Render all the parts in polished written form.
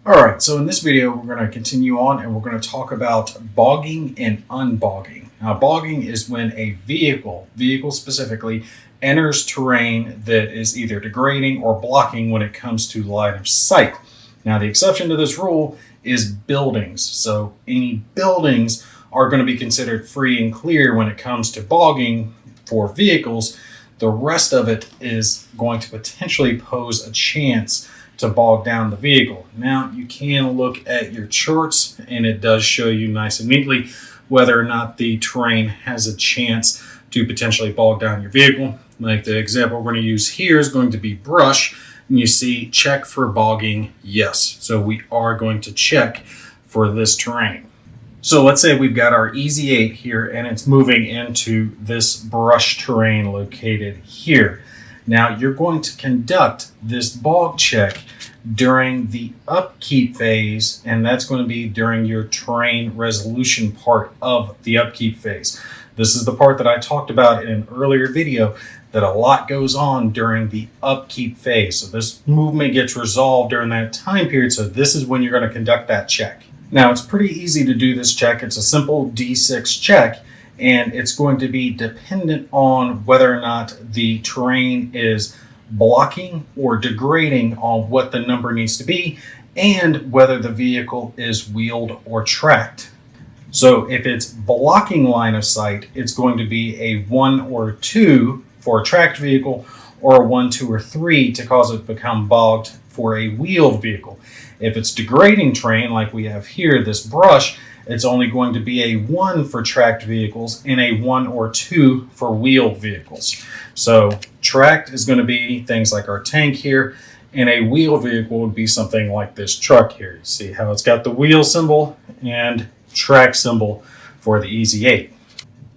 All right, so in this video, we're going to continue on and we're going to talk about bogging and unbogging. Now, bogging is when a vehicle specifically, enters terrain that is either degrading or blocking when it comes to line of sight. Now, the exception to this rule is buildings. So any buildings are going to be considered free and clear when it comes to bogging for vehicles. The rest of it is going to potentially pose a chance to bog down the vehicle. Now, you can look at your charts and it does show you nice and neatly whether or not the terrain has a chance to potentially bog down your vehicle. Like the example we're going to use here is going to be brush, and you see check for bogging, yes. So we are going to check for this terrain. So let's say we've got our Easy 8 here and it's moving into this brush terrain located here. Now you're going to conduct this bog check during the upkeep phase, and that's going to be during your terrain resolution part of the upkeep phase. This is the part that I talked about in an earlier video, that a lot goes on during the upkeep phase. So this movement gets resolved during that time period. So this is when you're going to conduct that check. Now it's pretty easy to do this check. It's a simple D6 check, and it's going to be dependent on whether or not the terrain is blocking or degrading on what the number needs to be, and whether the vehicle is wheeled or tracked. So if it's blocking line of sight, it's going to be a 1 or 2 for a tracked vehicle, or a 1, 2, or 3 to cause it to become bogged for a wheeled vehicle. If it's degrading terrain, like we have here, this brush, it's only going to be a 1 for tracked vehicles and a 1 or 2 for wheeled vehicles. So tracked is going to be things like our tank here, and a wheeled vehicle would be something like this truck here. You see how it's got the wheel symbol and track symbol for the Easy 8.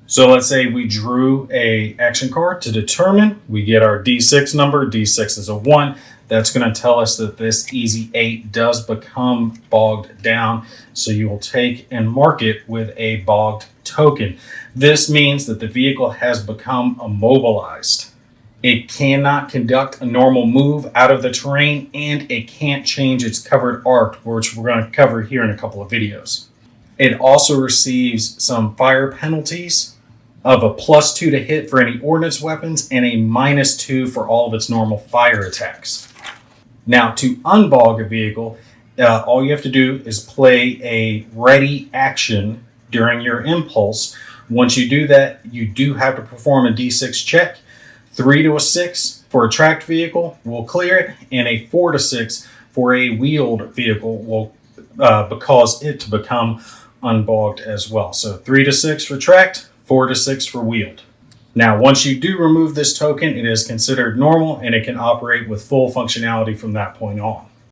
So let's say we drew a action card to determine. We get our D6 number. D6 is a 1. That's going to tell us that this Easy 8 does become bogged down. So you will take and mark it with a bogged token. This means that the vehicle has become immobilized. It cannot conduct a normal move out of the terrain, and it can't change its covered arc, which we're going to cover here in a couple of videos. It also receives some fire penalties of a +2 to hit for any ordnance weapons and a -2 for all of its normal fire attacks. Now, to unbog a vehicle, all you have to do is play a ready action during your impulse. Once you do that, you do have to perform a D6 check. 3 to a 6 for a tracked vehicle will clear it, and a 4 to 6 for a wheeled vehicle will cause it to become unbogged as well. So 3 to 6 for tracked, 4 to 6 for wheeled. Now, once you do remove this token, it is considered normal and it can operate with full functionality from that point on.